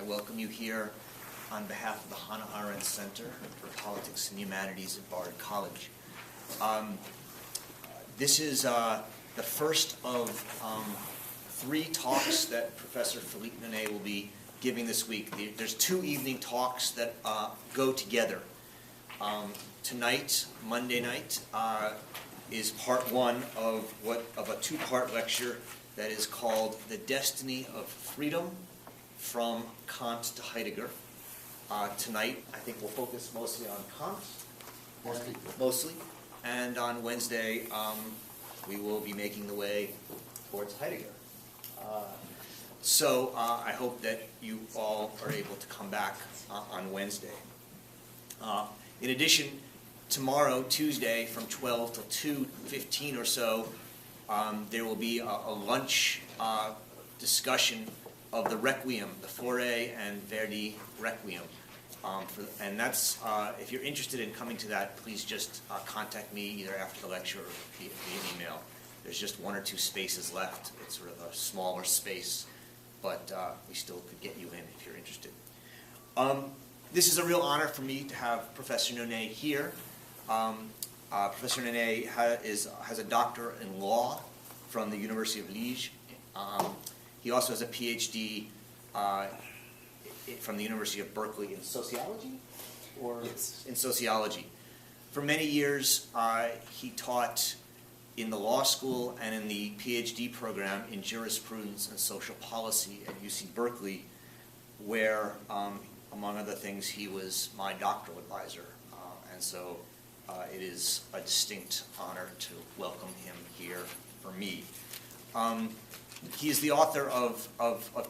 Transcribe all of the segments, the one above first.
welcome you here on behalf of the Hannah Arendt Center for Politics and Humanities at Bard College. This is the first of 3 talks that Professor Philippe Nonet will be giving this week. There's 2 evening talks that go together. Tonight, Monday night, is part 1 of a 2-part lecture that is called The Destiny of Freedom, from Kant to Heidegger. Tonight, I think we'll focus mostly on Kant. Mostly. And on Wednesday, we will be making the way towards Heidegger. So I hope that you all are able to come back on Wednesday. In addition, tomorrow, Tuesday, from 12 till 2:15 or so, there will be a lunch discussion of the Requiem, the Fauré and Verdi Requiem. And that's, if you're interested in coming to that, please just contact me either after the lecture or via email. There's just 1 or 2 spaces left. It's sort of a smaller space, but we still could get you in if you're interested. This is a real honor for me to have Professor Nonet here. Professor Nonet has a doctor in law from the University of Liège. He also has a PhD from the University of Berkeley in sociology? Yes. In sociology. For many years, he taught in the law school and in the PhD program in jurisprudence and social policy at UC Berkeley, where, among other things, he was my doctoral advisor. And so it is a distinct honor to welcome him here for me. He is the author of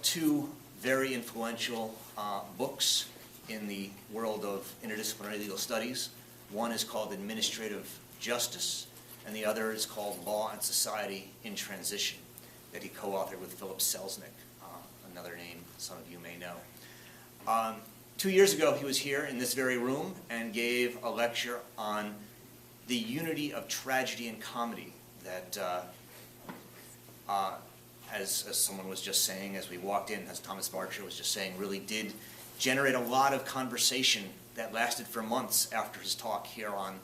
2 very influential books in the world of interdisciplinary legal studies. One is called Administrative Justice, and the other is called Law and Society in Transition, that he co-authored with Philippe, another name some of you may know. 2 years ago, he was here in this very room and gave a lecture on the unity of tragedy and comedy that, as someone was just saying, as we walked in, as Thomas Barcher was just saying, really did generate a lot of conversation that lasted for months after his talk here on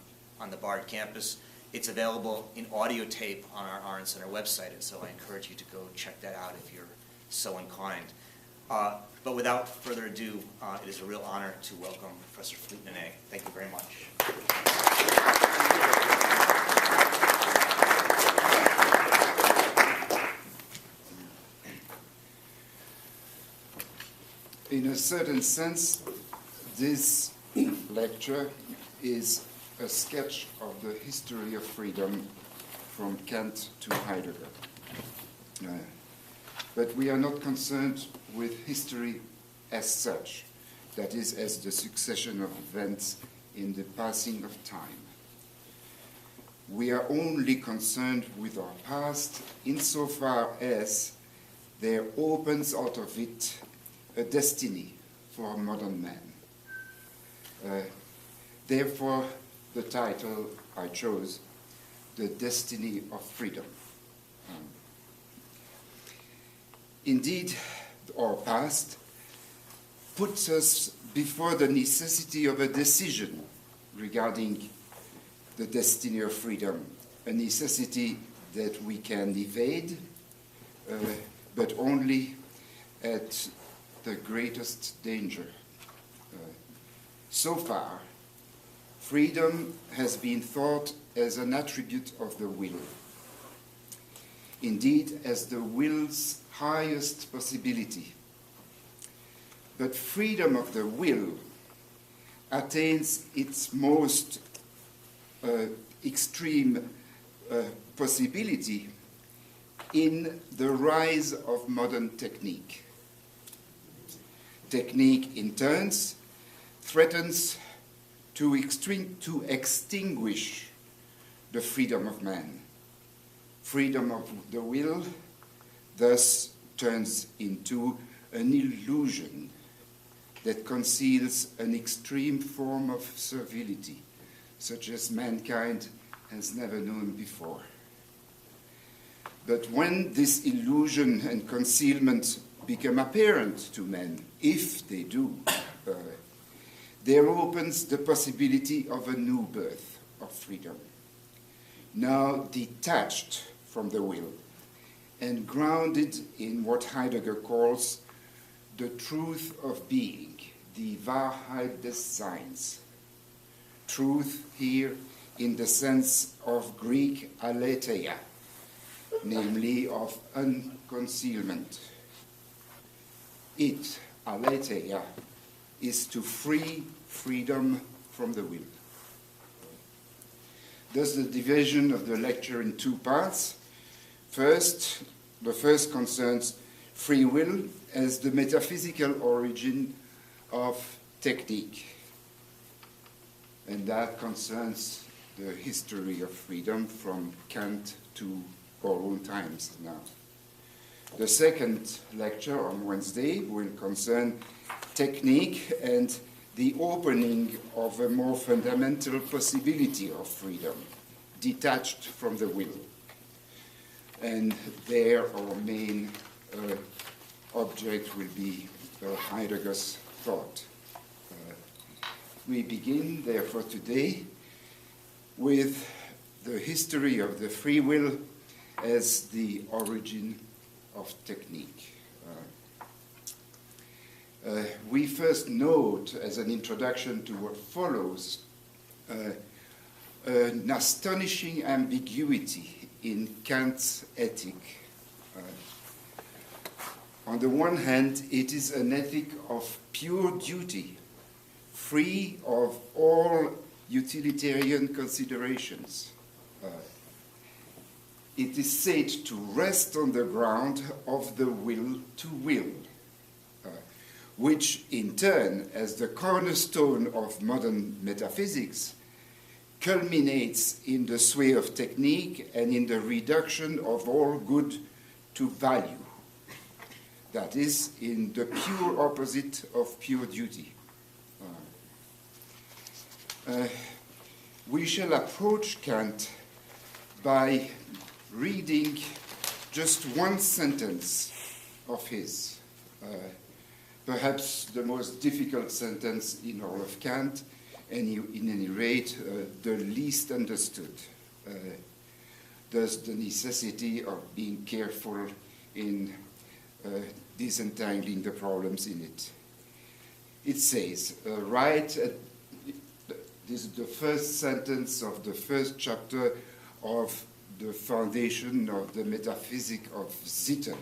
the Bard campus. It's available in audio tape on our Arendt Center website, and so I encourage you to go check that out if you're so inclined. But without further ado, it is a real honor to welcome Professor Philippe Nonet. Thank you very much. In a certain sense, this lecture is a sketch of the history of freedom from Kant to Heidegger. But we are not concerned with history as such, that is, as the succession of events in the passing of time. We are only concerned with our past insofar as there opens out of it a destiny for a modern man. Therefore, the title I chose, The Destiny of Freedom. Indeed, our past puts us before the necessity of a decision regarding the destiny of freedom, a necessity that we can evade, but only at the greatest danger. So far, freedom has been thought as an attribute of the will. Indeed, as the will's highest possibility. But freedom of the will attains its most extreme possibility in the rise of modern technique. Technique, in turn, threatens to extinguish the freedom of man. Freedom of the will thus turns into an illusion that conceals an extreme form of servility, such as mankind has never known before. But when this illusion and concealment become apparent to men, if they do, there opens the possibility of a new birth of freedom, now detached from the will and grounded in what Heidegger calls the truth of being, die Wahrheit des Seins. Truth here in the sense of Greek aletheia, namely of unconcealment. It, aletheia, is to free freedom from the will. Thus the division of the lecture in two parts. First, the first concerns free will as the metaphysical origin of technique. And that concerns the history of freedom from Kant to our own times now. The second lecture on Wednesday will concern technique and the opening of a more fundamental possibility of freedom, detached from the will. And there our main object will be Heidegger's thought. We begin, therefore, today with the history of the free will as the origin of technique. We first note, as an introduction to what follows, an astonishing ambiguity in Kant's ethic. On the one hand, it is an ethic of pure duty, free of all utilitarian considerations. It is said to rest on the ground of the will to will, which in turn, as the cornerstone of modern metaphysics, culminates in the sway of technique and in the reduction of all good to value. That is, in the pure opposite of pure duty. We shall approach Kant by reading just one sentence of his, perhaps the most difficult sentence in all of Kant, and in any rate, the least understood. Thus, the necessity of being careful in disentangling the problems in it. It says, right at this is the first sentence of the first chapter of the foundation of the metaphysic of Sitten,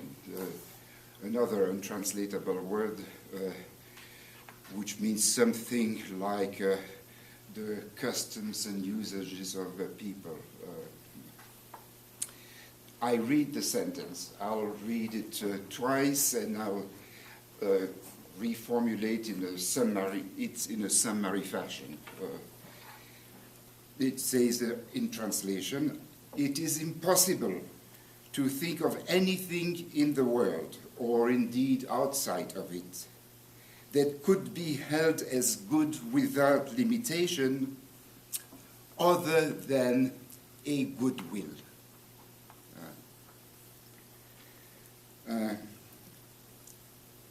another untranslatable word, which means something like the customs and usages of the people. I read the sentence. I'll read it twice, and I'll reformulate in a summary. It's in a summary fashion. It says in translation, "It is impossible to think of anything in the world, or indeed outside of it, that could be held as good without limitation, other than a good will."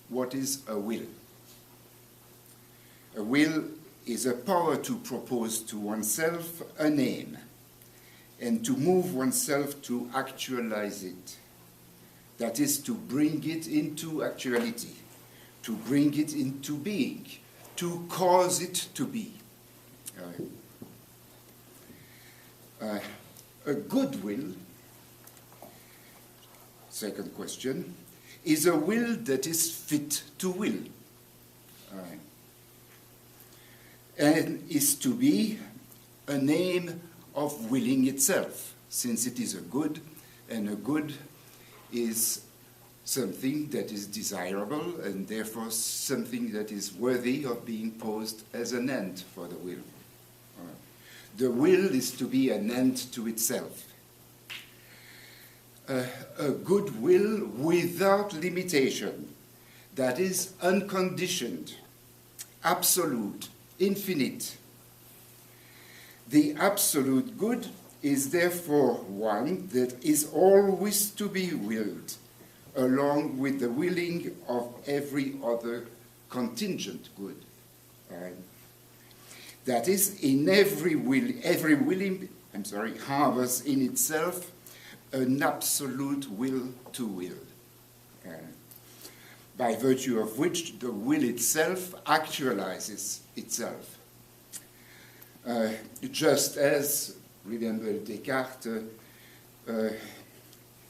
What is a will? A will is a power to propose to oneself an aim and to move oneself to actualize it. That is, to bring it into actuality, to bring it into being, to cause it to be. A good will, second question, is a will that is fit to will, and is to be an aim of willing itself, since it is a good, and a good is something that is desirable, and therefore something that is worthy of being posed as an end for the will. The will is to be an end to itself. A good will without limitation, that is unconditioned, absolute, infinite. The absolute good is therefore one that is always to be willed, along with the willing of every other contingent good. That is, in every willing, harbors in itself an absolute will to will, by virtue of which the will itself actualizes itself. Just as, remember Descartes,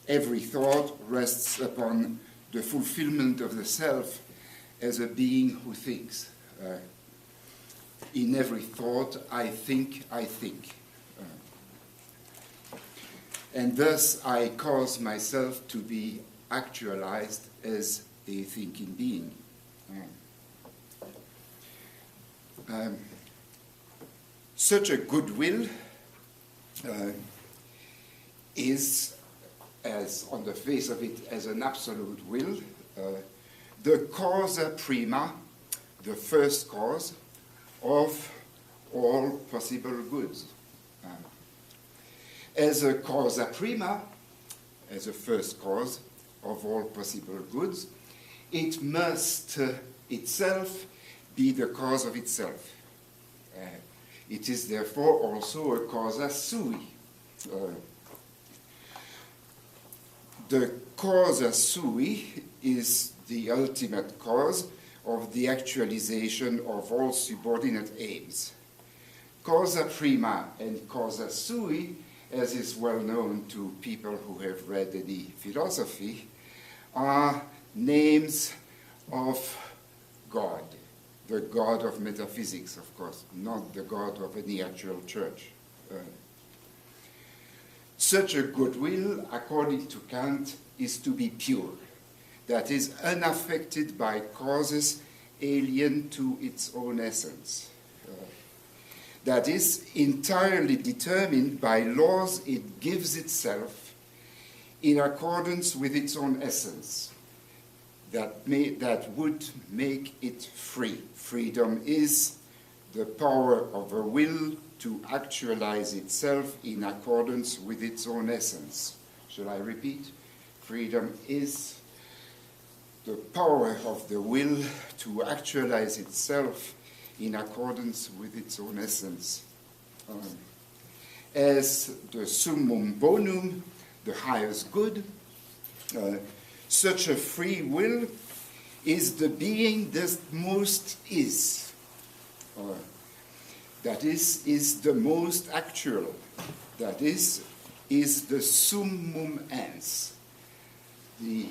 every thought rests upon the fulfillment of the self as a being who thinks. In every thought, I think. And thus I cause myself to be actualized as a thinking being. Such a goodwill is, as on the face of it, as an absolute will, the causa prima, the first cause of all possible goods. As a causa prima, as a first cause of all possible goods, it must itself be the cause of itself. It is therefore also a causa sui. The causa sui is the ultimate cause of the actualization of all subordinate aims. Causa prima and causa sui, as is well known to people who have read any philosophy, are names of God. The God of metaphysics, of course, not the God of any actual church. Such a goodwill, according to Kant, is to be pure. That is, unaffected by causes alien to its own essence. That is, entirely determined by laws it gives itself in accordance with its own essence, that would make it free. Freedom is the power of a will to actualize itself in accordance with its own essence. Shall I repeat? Freedom is the power of the will to actualize itself in accordance with its own essence. As the summum bonum, the highest good, such a free will is the being that most is. That is the most actual. That is the summum ens, the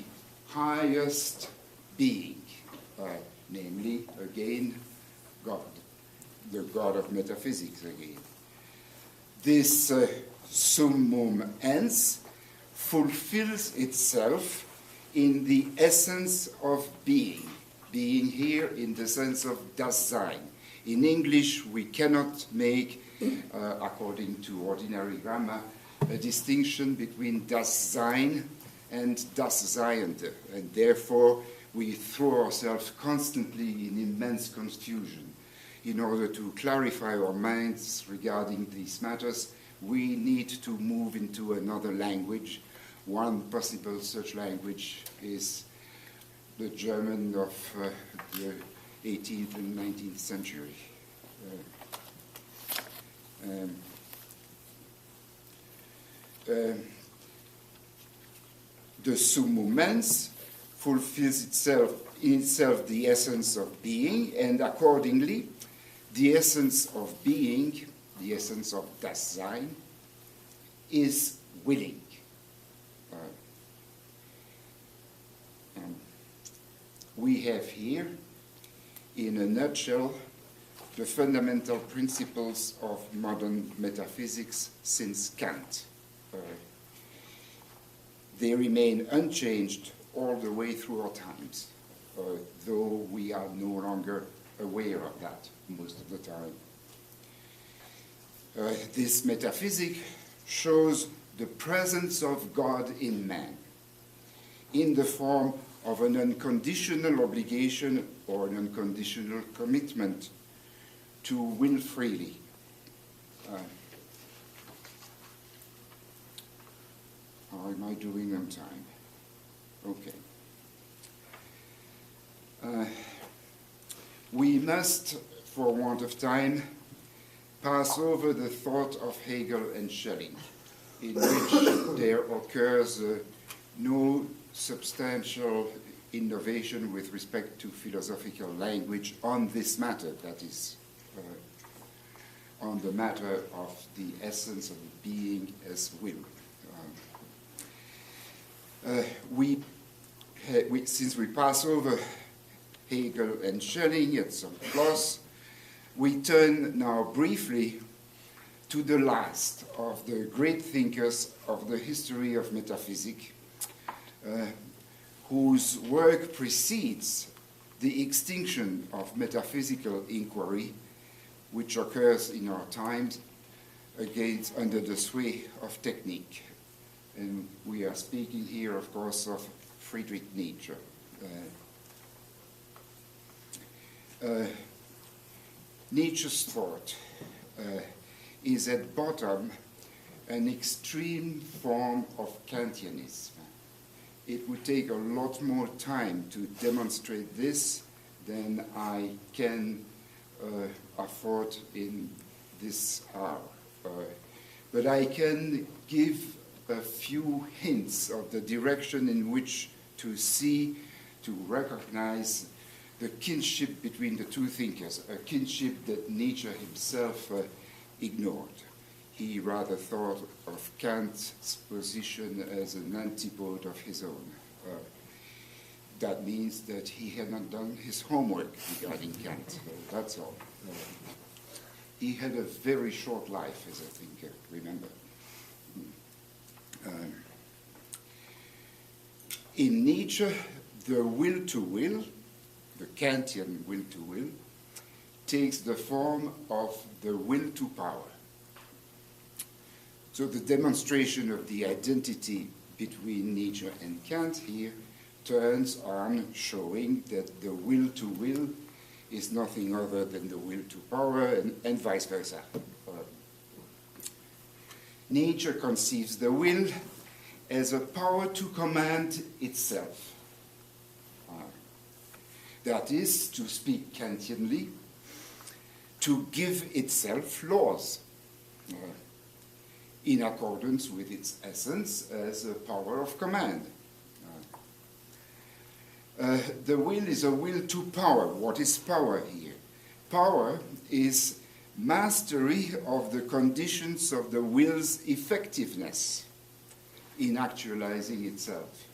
highest being, namely, again, God, the God of metaphysics again. This summum ens fulfills itself in the essence of being here in the sense of das Sein. In English, we cannot make, according to ordinary grammar, a distinction between das Sein and das Seiende, and therefore we throw ourselves constantly in immense confusion. In order to clarify our minds regarding these matters, we need to move into another language. One possible such language is the German of the 18th and 19th century. The summum ens fulfills in itself the essence of being, and accordingly, the essence of being, the essence of das Sein, is willing. We have here, in a nutshell, the fundamental principles of modern metaphysics since Kant. They remain unchanged all the way through our times, though we are no longer aware of that most of the time. This metaphysic shows the presence of God in man, in the form of an unconditional obligation or an unconditional commitment to will freely. How am I doing on time? Okay. We must, for want of time, pass over the thought of Hegel and Schelling, in which there occurs no substantial innovation with respect to philosophical language on this matter, that is, on the matter of the essence of being as will. Since we pass over Hegel and Schelling at some plus, we turn now briefly to the last of the great thinkers of the history of metaphysics, whose work precedes the extinction of metaphysical inquiry, which occurs in our times under the sway of technique. And we are speaking here, of course, of Friedrich Nietzsche. Nietzsche's thought is at bottom an extreme form of Kantianism. It would take a lot more time to demonstrate this than I can afford in this hour. But I can give a few hints of the direction in which to see, to recognize the kinship between the two thinkers, a kinship that Nietzsche himself ignored. He rather thought of Kant's position as an antipode of his own. That means that he had not done his homework regarding Kant. That's all. He had a very short life as a thinker, remember. In Nietzsche, the will to will, the Kantian will to will, takes the form of the will to power. So the demonstration of the identity between Nietzsche and Kant here turns on showing that the will to will is nothing other than the will to power, and vice versa. Nietzsche conceives the will as a power to command itself. That is, to speak Kantianly, to give itself laws in accordance with its essence as a power of command. The will is a will to power. What is power here? Power is mastery of the conditions of the will's effectiveness in actualizing itself.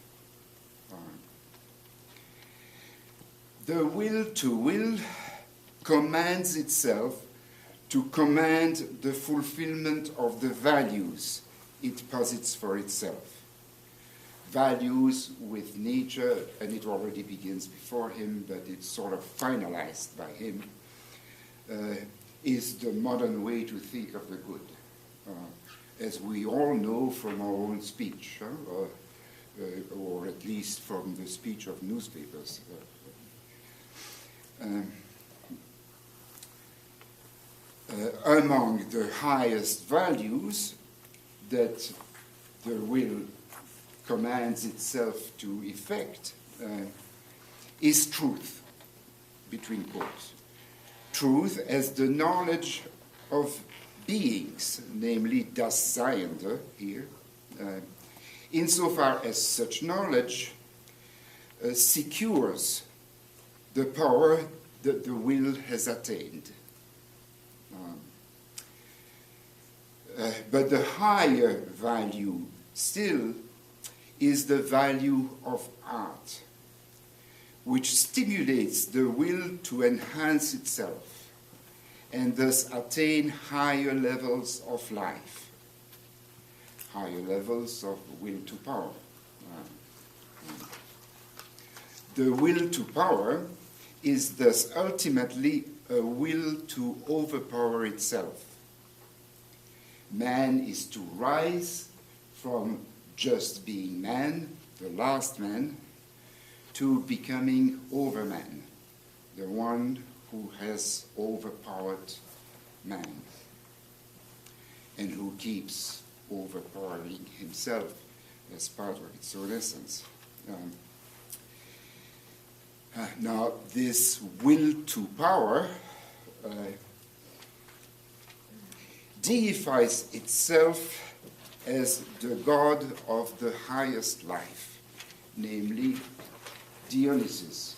The will to will commands itself to command the fulfillment of the values it posits for itself. Values with Nietzsche, and it already begins before him, but it's sort of finalized by him, is the modern way to think of the good. As we all know from our own speech, or at least from the speech of newspapers. Among the highest values that the will commands itself to effect is truth, between quotes. Truth as the knowledge of beings, namely das Seiende here, insofar as such knowledge secures the power that the will has attained. But the higher value still is the value of art, which stimulates the will to enhance itself and thus attain higher levels of life, higher levels of will to power. The will to power is thus ultimately a will to overpower itself. Man is to rise from just being man, the last man, to becoming overman, the one who has overpowered man and who keeps overpowering himself as part of its own essence. Now, this will to power deifies itself as the god of the highest life, namely Dionysus,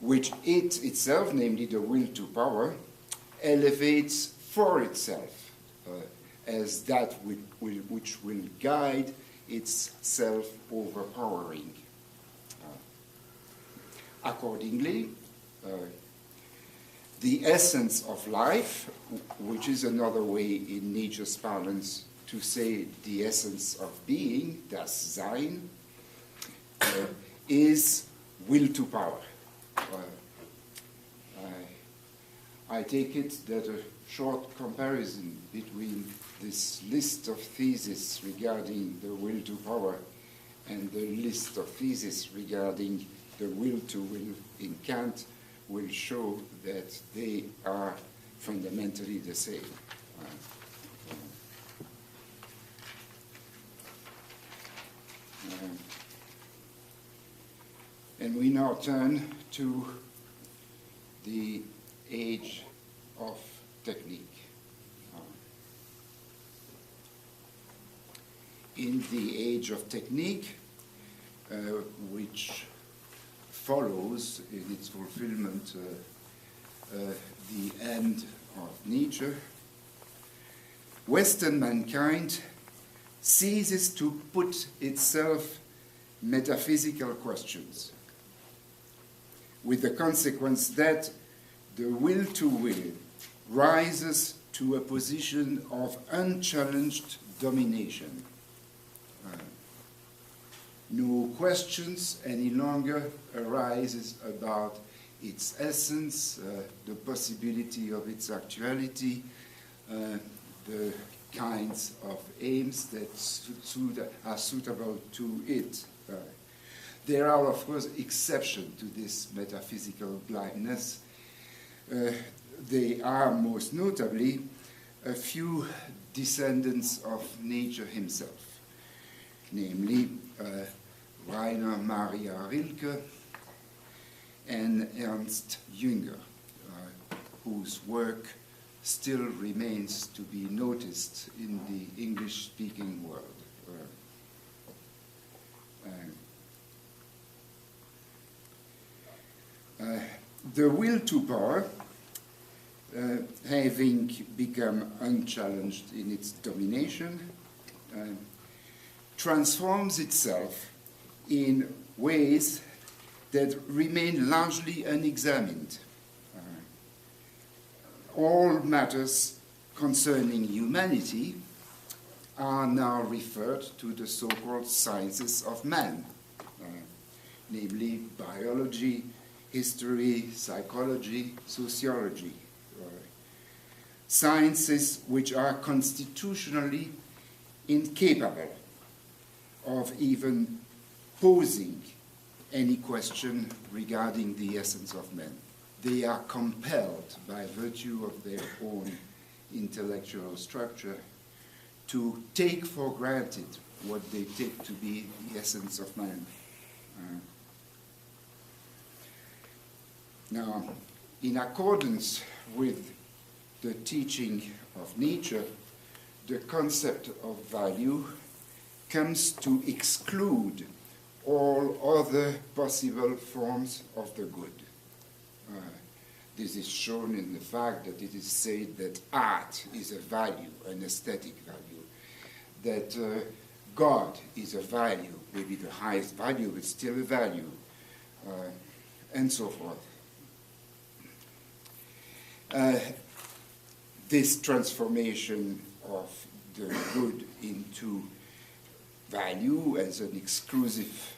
which it itself, namely the will to power, elevates for itself as that which will guide its self-overpowering. Accordingly, the essence of life, which is another way in Nietzsche's parlance to say the essence of being, das Sein, is will to power. I take it that a short comparison between this list of theses regarding the will to power and the list of theses regarding the will to will in Kant will show that they are fundamentally the same. And we now turn to the age of technique. In the age of technique, which follows in its fulfillment the end of Nietzsche, Western mankind ceases to put itself metaphysical questions, with the consequence that the will to will rises to a position of unchallenged domination. No questions any longer arises about its essence, the possibility of its actuality, the kinds of aims that are suitable to it. There are, of course, exceptions to this metaphysical blindness. They are most notably a few descendants of Nietzsche himself, namely Rainer Maria Rilke and Ernst Jünger, whose work still remains to be noticed in the English-speaking world. The will to power, having become unchallenged in its domination, transforms itself in ways that remain largely unexamined. All matters concerning humanity are now referred to the so-called sciences of man, namely biology, history, psychology, sociology. Sciences which are constitutionally incapable of even posing any question regarding the essence of man. They are compelled by virtue of their own intellectual structure to take for granted what they take to be the essence of man. Now, in accordance with the teaching of Nietzsche, the concept of value comes to exclude all other possible forms of the good. This is shown in the fact that it is said that art is a value, an aesthetic value, that God is a value, maybe the highest value, but still a value, and so forth. This transformation of the good into value as an exclusive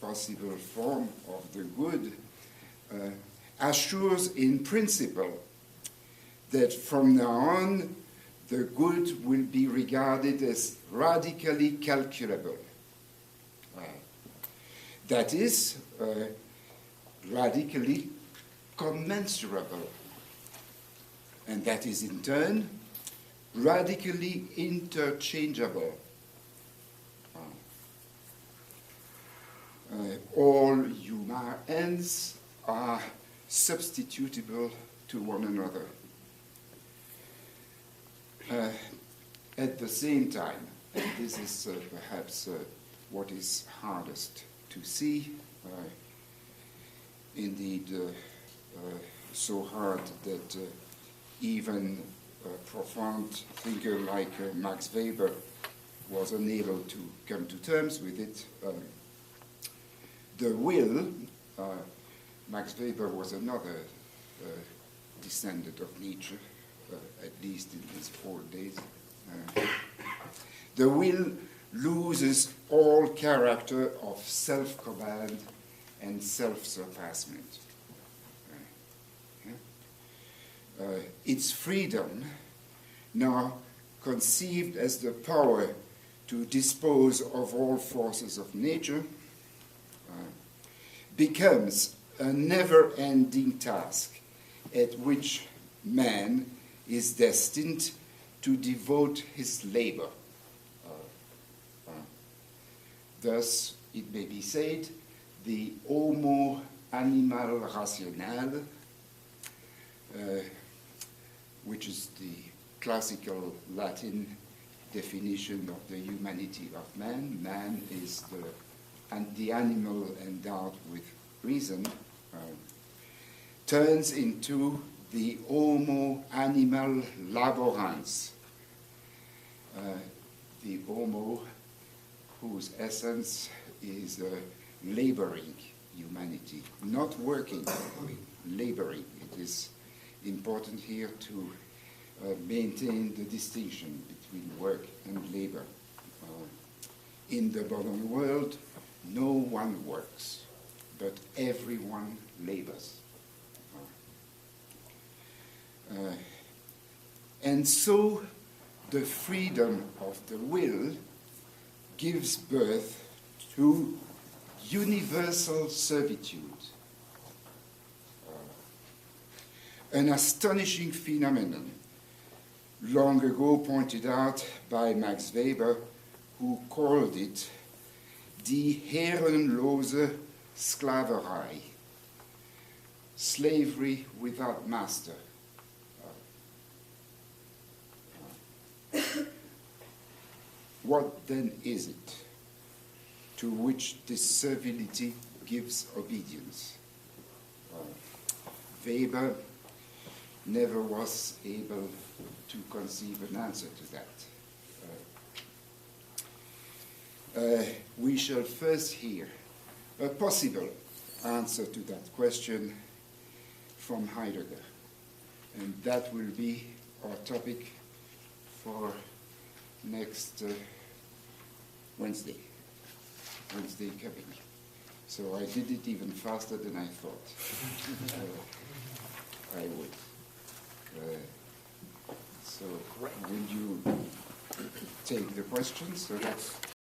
possible form of the good assures in principle that from now on the good will be regarded as radically calculable. That is, radically commensurable. And that is in turn radically interchangeable. all human ends are substitutable to one another. At the same time, and this is perhaps what is hardest to see, indeed so hard that even a profound thinker like Max Weber was unable to come to terms with it. The will, Max Weber was another descendant of Nietzsche, at least in his old days. The will loses all character of self-command and self-surpassment. Its freedom, now conceived as the power to dispose of all forces of nature, becomes a never-ending task at which man is destined to devote his labor. Thus, it may be said, the Homo animal rational, which is the classical Latin definition of the humanity of man. Man is the animal endowed with reason, turns into the Homo animal laborans, the Homo whose essence is laboring humanity, not working, laboring. It is important here to maintain the distinction between work and labor. In the modern world, no one works, but everyone labors. And so the freedom of the will gives birth to universal servitude, an astonishing phenomenon long ago pointed out by Max Weber, who called it die herrenlose Sklaverei, slavery without master. What then is it to which this servility gives obedience? Weber never was able to conceive an answer to that. We shall first hear a possible answer to that question from Heidegger, and that will be our topic for next Wednesday coming. So I did it even faster than I thought I would. So will you take the questions? So that's